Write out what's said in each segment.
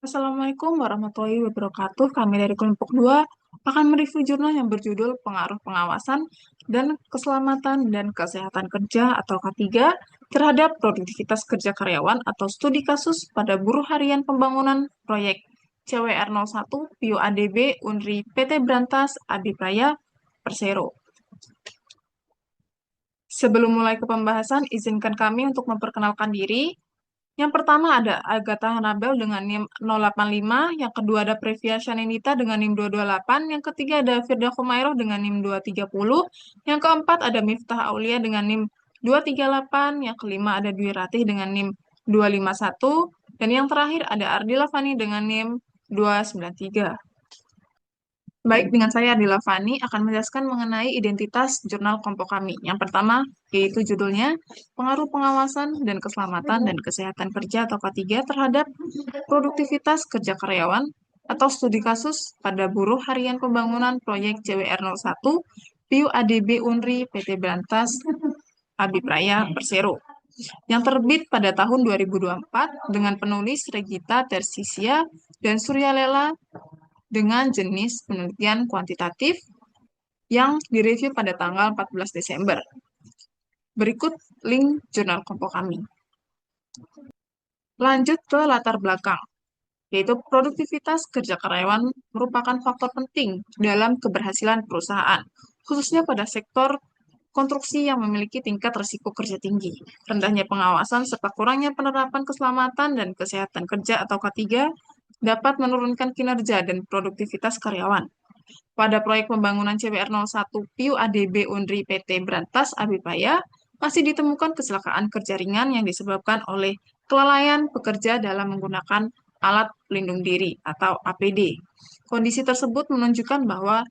Assalamualaikum warahmatullahi wabarakatuh. Kami dari kelompok 2 akan mereview jurnal yang berjudul Pengaruh Pengawasan dan Keselamatan dan Kesehatan Kerja atau K3 terhadap produktivitas kerja karyawan atau studi kasus pada buruh harian pembangunan proyek CWR01 PIU ADB UNRI PT Brantas Abipraya Persero. Sebelum mulai ke pembahasan, izinkan kami untuk memperkenalkan diri. Yang pertama ada Agatha Hanabel dengan NIM 085, yang kedua ada Previa Shanenita dengan NIM 228, yang ketiga ada Firda Khumairah dengan NIM 230, yang keempat ada Miftah Aulia dengan NIM 238, yang kelima ada Dwi Ratih dengan NIM 251, dan yang terakhir ada Ardila Fani dengan NIM 293. Baik, dengan saya Ardila Fani akan menjelaskan mengenai identitas jurnal kelompok kami. Yang pertama, yaitu judulnya Pengaruh Pengawasan dan Keselamatan dan Kesehatan Kerja atau K3 terhadap Produktivitas Kerja Karyawan atau Studi Kasus pada Buruh Harian Pembangunan Proyek CWR01 PIU ADB UNRI PT Brantas Abipraya Persero yang terbit pada tahun 2024 dengan penulis Regita Tersisia dan Suryalela dengan jenis penelitian kuantitatif yang direview pada tanggal 14 Desember. Berikut link jurnal kelompok kami. Lanjut ke latar belakang, yaitu produktivitas kerja karyawan merupakan faktor penting dalam keberhasilan perusahaan, khususnya pada sektor konstruksi yang memiliki tingkat risiko kerja tinggi, rendahnya pengawasan, serta kurangnya penerapan keselamatan dan kesehatan kerja atau K3 dapat menurunkan kinerja dan produktivitas karyawan. Pada proyek pembangunan CBR01 PIU ADB UNRI PT Brantas Abipaya, masih ditemukan kecelakaan kerja ringan yang disebabkan oleh kelalaian pekerja dalam menggunakan alat pelindung diri atau APD. Kondisi tersebut menunjukkan bahwa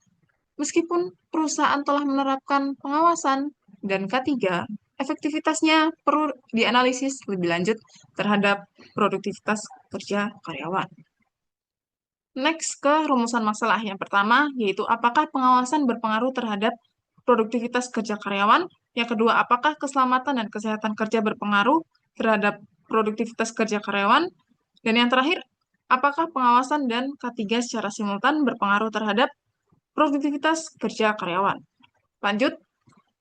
meskipun perusahaan telah menerapkan pengawasan dan K3, efektivitasnya perlu dianalisis lebih lanjut terhadap produktivitas kerja karyawan. Next ke rumusan masalah. Yang pertama, yaitu apakah pengawasan berpengaruh terhadap produktivitas kerja karyawan? Yang kedua, apakah keselamatan dan kesehatan kerja berpengaruh terhadap produktivitas kerja karyawan? Dan yang terakhir, apakah pengawasan dan K3 secara simultan berpengaruh terhadap produktivitas kerja karyawan? Lanjut,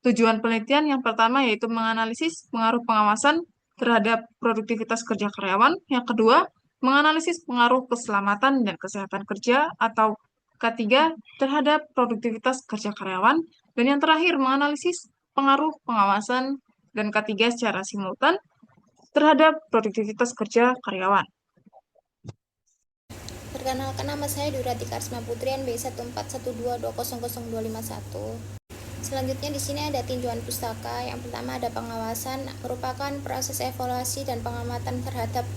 tujuan penelitian yang pertama yaitu menganalisis pengaruh pengawasan terhadap produktivitas kerja karyawan. Yang kedua, menganalisis pengaruh keselamatan dan kesehatan kerja atau K3 terhadap produktivitas kerja karyawan. Dan yang terakhir, menganalisis pengaruh pengawasan dan K3 secara simultan terhadap produktivitas kerja karyawan. Perkenalkan, nama saya Durati Karsma Putri NB14122000251. Selanjutnya di sini ada tinjauan pustaka. Yang pertama ada pengawasan, merupakan proses evaluasi dan pengamatan terhadap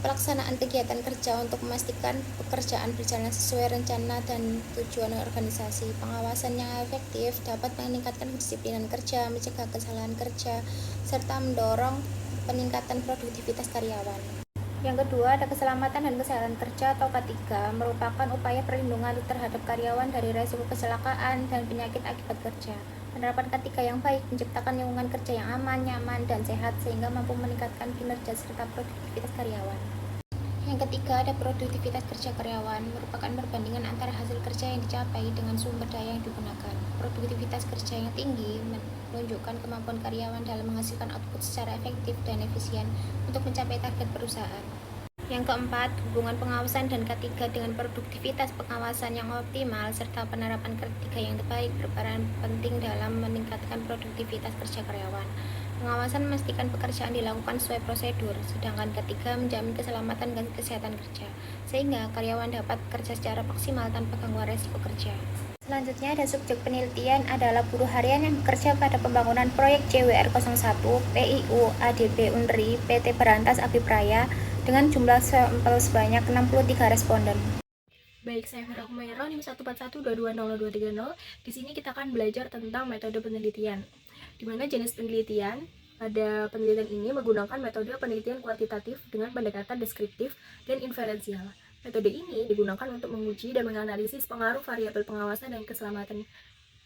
pelaksanaan kegiatan kerja untuk memastikan pekerjaan berjalan sesuai rencana dan tujuan organisasi. Pengawasan yang efektif dapat meningkatkan kedisiplinan kerja, mencegah kesalahan kerja, serta mendorong peningkatan produktivitas karyawan. Yang kedua, ada keselamatan dan kesehatan kerja atau K3, merupakan upaya perlindungan terhadap karyawan dari risiko kecelakaan dan penyakit akibat kerja. Penerapan K3 yang baik menciptakan lingkungan kerja yang aman, nyaman, dan sehat sehingga mampu meningkatkan kinerja serta produktivitas karyawan. Yang ketiga, ada produktivitas kerja karyawan, merupakan perbandingan antara hasil kerja yang dicapai dengan sumber daya yang digunakan. Produktivitas kerja yang tinggi menunjukkan kemampuan karyawan dalam menghasilkan output secara efektif dan efisien untuk mencapai target perusahaan. Yang keempat, hubungan pengawasan dan K3 dengan produktivitas pengawasan yang optimal serta penerapan K3 yang terbaik berperan penting dalam meningkatkan produktivitas kerja karyawan. Pengawasan memastikan pekerjaan dilakukan sesuai prosedur, sedangkan K3 menjamin keselamatan dan kesehatan kerja, sehingga karyawan dapat bekerja secara maksimal tanpa gangguan resiko kerja. Selanjutnya ada subjek penelitian adalah buruh harian yang bekerja pada pembangunan proyek CWR01 PIU ADB UNRI PT Brantas Abipraya dengan jumlah sampel sebanyak 63 responden. Baik, saya Firda Khumairah, NIM 141220230. Di sini kita akan belajar tentang metode penelitian, di mana jenis penelitian pada penelitian ini menggunakan metode penelitian kuantitatif dengan pendekatan deskriptif dan inferensial. Metode ini digunakan untuk menguji dan menganalisis pengaruh variabel pengawasan dan keselamatan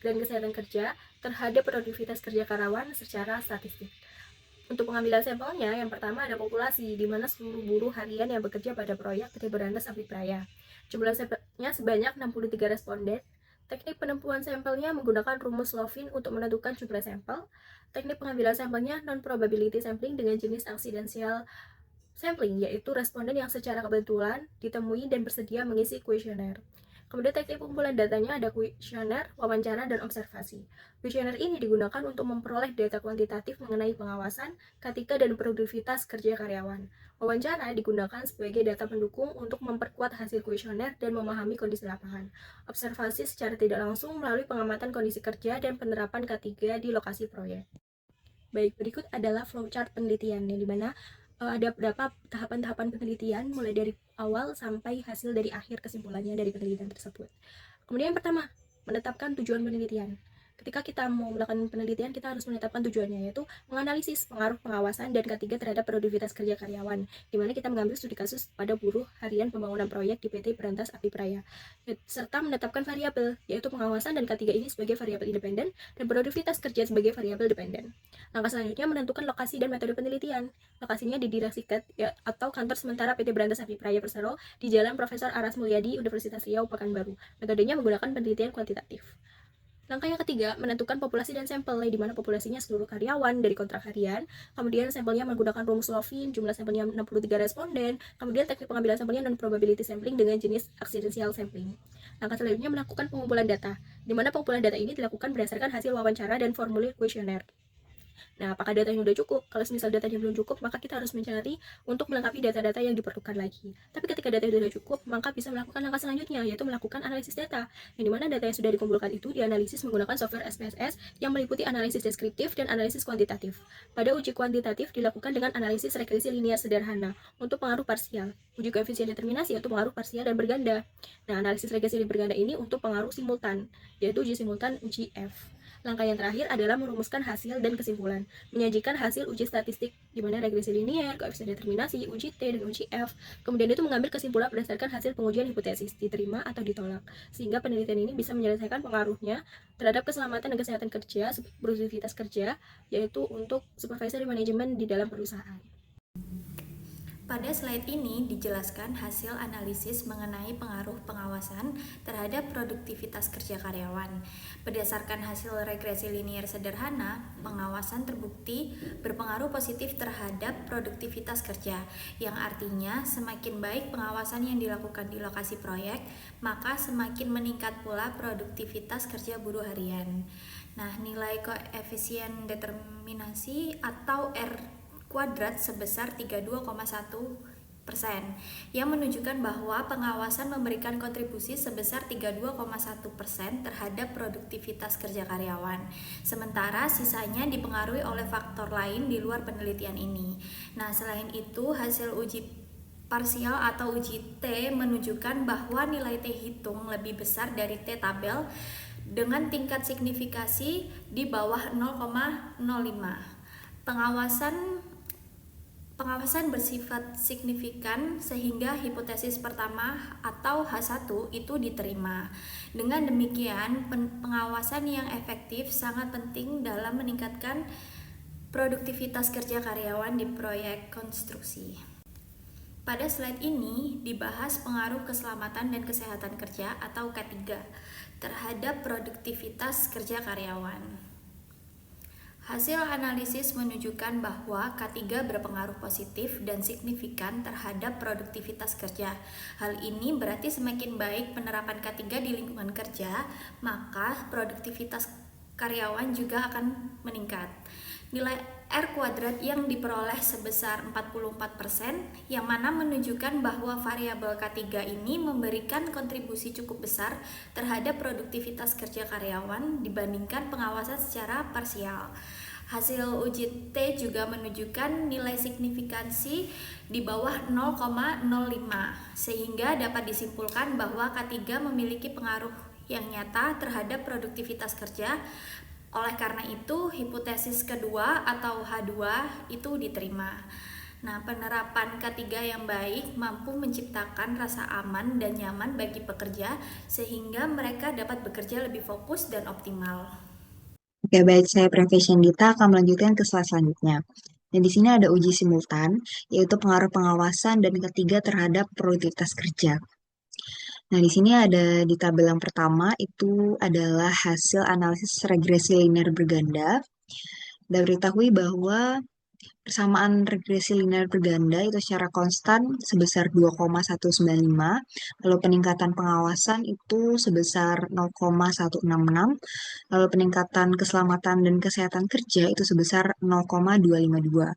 dan kesehatan kerja terhadap produktivitas kerja karyawan secara statistik. Untuk pengambilan sampelnya, yang pertama ada populasi, di mana seluruh buruh harian yang bekerja pada proyek PT Berantas Apipraya. Jumlah sampelnya sebanyak 63 responden. Teknik penempuan sampelnya menggunakan rumus Lovin untuk menentukan jumlah sampel. Teknik pengambilan sampelnya non-probability sampling dengan jenis accidental sampling, yaitu responden yang secara kebetulan ditemui dan bersedia mengisi kuesioner. Kemudian teknik pengumpulan datanya ada kuesioner, wawancara, dan observasi. Kuesioner ini digunakan untuk memperoleh data kuantitatif mengenai pengawasan, K3, dan produktivitas kerja karyawan. Wawancara digunakan sebagai data pendukung untuk memperkuat hasil kuesioner dan memahami kondisi lapangan. Observasi secara tidak langsung melalui pengamatan kondisi kerja dan penerapan K3 di lokasi proyek. Baik, berikut adalah flowchart penelitian, yang dimana ada beberapa tahapan-tahapan penelitian mulai dari awal sampai hasil dari akhir kesimpulannya dari penelitian tersebut. Kemudian yang pertama, menetapkan tujuan penelitian. Ketika kita mau melakukan penelitian, kita harus menetapkan tujuannya, yaitu menganalisis pengaruh pengawasan dan ketiga terhadap produktivitas kerja karyawan, di mana kita mengambil studi kasus pada buruh harian pembangunan proyek di PT Berantas Apipraya, serta menetapkan variabel, yaitu pengawasan dan ketiga ini sebagai variabel independen dan produktivitas kerja sebagai variabel dependen. Langkah selanjutnya menentukan lokasi dan metode penelitian. Lokasinya di Direksikat atau kantor sementara PT Berantas Apipraya Persero di Jalan Profesor Aras Mulyadi, Universitas Riau, Pekanbaru. Metodenya menggunakan penelitian kuantitatif. Langkah yang ketiga, menentukan populasi dan sampel, di mana populasinya seluruh karyawan dari kontrak harian, kemudian sampelnya menggunakan rumus Lovin, jumlah sampelnya 63 responden, kemudian teknik pengambilan sampelnya non-probability sampling dengan jenis accidental sampling. Langkah selanjutnya melakukan pengumpulan data, di mana pengumpulan data ini dilakukan berdasarkan hasil wawancara dan formulir kuesioner. Nah, apakah datanya sudah cukup? Kalau misal datanya belum cukup, maka kita harus mencari untuk melengkapi data-data yang diperlukan lagi. Tapi ketika data sudah cukup, maka bisa melakukan langkah selanjutnya, yaitu melakukan analisis data. Yang dimana data yang sudah dikumpulkan itu dianalisis menggunakan software SPSS yang meliputi analisis deskriptif dan analisis kuantitatif. Pada uji kuantitatif dilakukan dengan analisis regresi linear sederhana untuk pengaruh parsial. Uji koefisien determinasi untuk pengaruh parsial dan berganda. Nah, analisis regresi berganda ini untuk pengaruh simultan, yaitu uji simultan uji F. Langkah yang terakhir adalah merumuskan hasil dan kesimpulan, menyajikan hasil uji statistik di mana regresi linear, koefisien determinasi, uji T, dan uji F. Kemudian itu mengambil kesimpulan berdasarkan hasil pengujian hipotesis, diterima atau ditolak, sehingga penelitian ini bisa menyelesaikan pengaruhnya terhadap keselamatan dan kesehatan kerja, produktivitas kerja, yaitu untuk supervisory management di dalam perusahaan. Pada slide ini dijelaskan hasil analisis mengenai pengaruh pengawasan terhadap produktivitas kerja karyawan. Berdasarkan hasil regresi linear sederhana, pengawasan terbukti berpengaruh positif terhadap produktivitas kerja, yang artinya semakin baik pengawasan yang dilakukan di lokasi proyek, maka semakin meningkat pula produktivitas kerja buruh harian. Nah, nilai koefisien determinasi atau R kuadrat sebesar 32,1% yang menunjukkan bahwa pengawasan memberikan kontribusi sebesar 32,1% terhadap produktivitas kerja karyawan. Sementara sisanya dipengaruhi oleh faktor lain di luar penelitian ini. Nah, selain itu hasil uji parsial atau uji T menunjukkan bahwa nilai T hitung lebih besar dari T tabel dengan tingkat signifikasi di bawah 0,05. Pengawasan bersifat signifikan sehingga hipotesis pertama atau H1 itu diterima. Dengan demikian, pengawasan yang efektif sangat penting dalam meningkatkan produktivitas kerja karyawan di proyek konstruksi. Pada slide ini dibahas pengaruh keselamatan dan kesehatan kerja atau K3 terhadap produktivitas kerja karyawan. Hasil analisis menunjukkan bahwa K3 berpengaruh positif dan signifikan terhadap produktivitas kerja. Hal ini berarti semakin baik penerapan K3 di lingkungan kerja, maka produktivitas karyawan juga akan meningkat. Nilai R kuadrat yang diperoleh sebesar 44%, yang mana menunjukkan bahwa variabel K3 ini memberikan kontribusi cukup besar terhadap produktivitas kerja karyawan dibandingkan pengawasan secara parsial. Hasil uji T juga menunjukkan nilai signifikansi di bawah 0,05, sehingga dapat disimpulkan bahwa K3 memiliki pengaruh yang nyata terhadap produktivitas kerja. Oleh karena itu, hipotesis kedua atau H2 itu diterima. Nah, penerapan K3 yang baik mampu menciptakan rasa aman dan nyaman bagi pekerja sehingga mereka dapat bekerja lebih fokus dan optimal. Oke, baik. Saya Profession Dita akan melanjutkan ke slide selanjutnya. Dan di sini ada uji simultan, yaitu pengaruh pengawasan, dan ketiga terhadap produktivitas kerja. Nah, di sini ada di tabel yang pertama itu adalah hasil analisis regresi linear berganda. Dan diketahui bahwa persamaan regresi linear berganda itu secara konstan sebesar 2,195, lalu peningkatan pengawasan itu sebesar 0,166, lalu peningkatan keselamatan dan kesehatan kerja itu sebesar 0,252.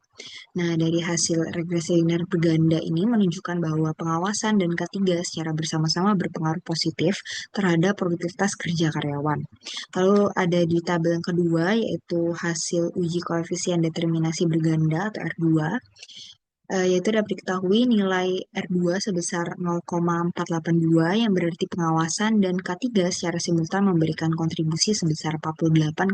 Nah, dari hasil regresi linear berganda ini menunjukkan bahwa pengawasan dan ketiga secara bersama-sama berpengaruh positif terhadap produktivitas kerja karyawan. Lalu ada di tabel yang kedua, yaitu hasil uji koefisien determinasi berganda atau R2, yaitu dapat diketahui nilai R2 sebesar 0,482 yang berarti pengawasan, dan K3 secara simultan memberikan kontribusi sebesar 48,2%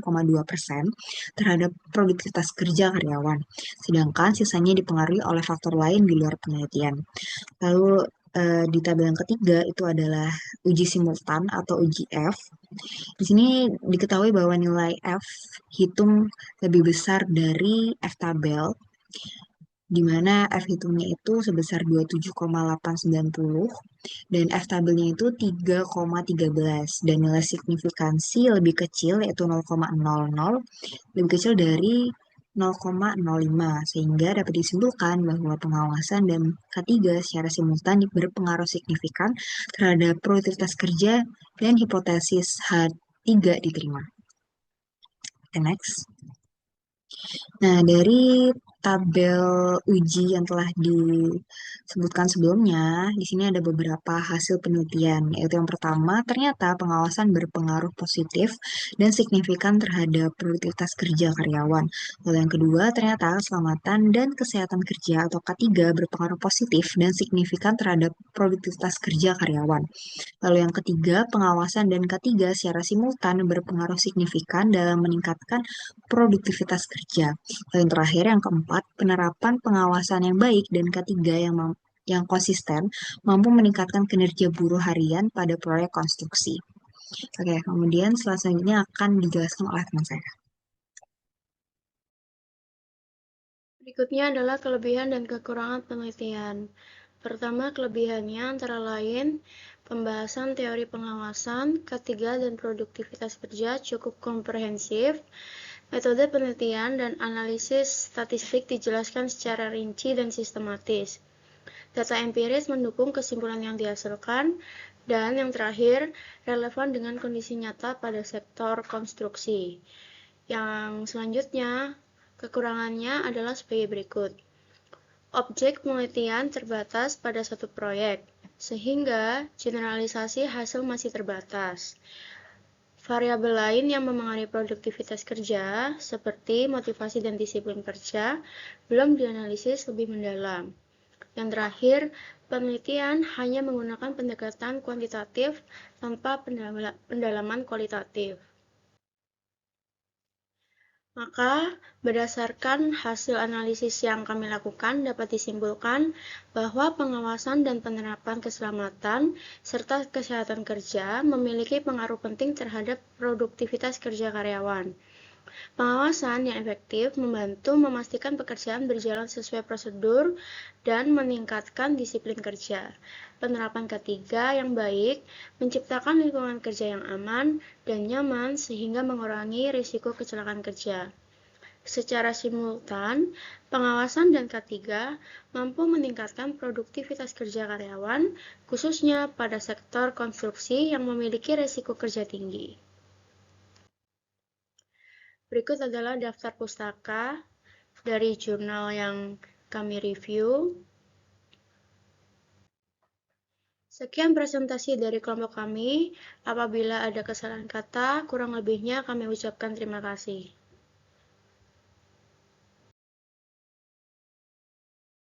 terhadap produktivitas kerja karyawan, sedangkan sisanya dipengaruhi oleh faktor lain di luar penelitian. Lalu di tabel yang ketiga itu adalah uji simultan atau uji F. Di sini diketahui bahwa nilai F hitung lebih besar dari F tabel, di mana F hitungnya itu sebesar 27,890 dan F tabelnya itu 3,13, dan nilai signifikansi lebih kecil yaitu 0,00, lebih kecil dari 0,05, sehingga dapat disimpulkan bahwa pengawasan dan ketiga secara simultan berpengaruh signifikan terhadap produktivitas kerja dan hipotesis H3 diterima. Okay, next. Nah, dari tabel uji yang telah disebutkan sebelumnya, di sini ada beberapa hasil penelitian, yaitu yang pertama, ternyata pengawasan berpengaruh positif dan signifikan terhadap produktivitas kerja karyawan. Lalu yang kedua, ternyata keselamatan dan kesehatan kerja atau K3 berpengaruh positif dan signifikan terhadap produktivitas kerja karyawan. Lalu yang ketiga, pengawasan dan ketiga secara simultan berpengaruh signifikan dalam meningkatkan produktivitas kerja. Lalu yang terakhir, yang keempat, penerapan pengawasan yang baik dan ketiga yang konsisten mampu meningkatkan kinerja buruh harian pada proyek konstruksi. Oke, kemudian selanjutnya akan dijelaskan oleh teman saya. Berikutnya adalah kelebihan dan kekurangan penelitian. Pertama, kelebihannya antara lain pembahasan teori pengawasan, ketiga dan produktivitas kerja cukup komprehensif. Metode penelitian dan analisis statistik dijelaskan secara rinci dan sistematis. Data empiris mendukung kesimpulan yang dihasilkan. Dan yang terakhir, relevan dengan kondisi nyata pada sektor konstruksi. Yang selanjutnya, kekurangannya adalah sebagai berikut. Objek penelitian terbatas pada satu proyek, sehingga generalisasi hasil masih terbatas. Variabel lain yang memengaruhi produktivitas kerja, seperti motivasi dan disiplin kerja, belum dianalisis lebih mendalam. Yang terakhir, penelitian hanya menggunakan pendekatan kuantitatif tanpa pendalaman kualitatif. Maka, berdasarkan hasil analisis yang kami lakukan, dapat disimpulkan bahwa pengawasan dan penerapan keselamatan serta kesehatan kerja memiliki pengaruh penting terhadap produktivitas kerja karyawan. Pengawasan yang efektif membantu memastikan pekerjaan berjalan sesuai prosedur dan meningkatkan disiplin kerja. Penerapan ketiga yang baik menciptakan lingkungan kerja yang aman dan nyaman sehingga mengurangi risiko kecelakaan kerja. Secara simultan, pengawasan dan ketiga mampu meningkatkan produktivitas kerja karyawan, khususnya pada sektor konstruksi yang memiliki risiko kerja tinggi. Berikut adalah daftar pustaka dari jurnal yang kami review. Sekian presentasi dari kelompok kami. Apabila ada kesalahan kata, kurang lebihnya kami ucapkan terima kasih.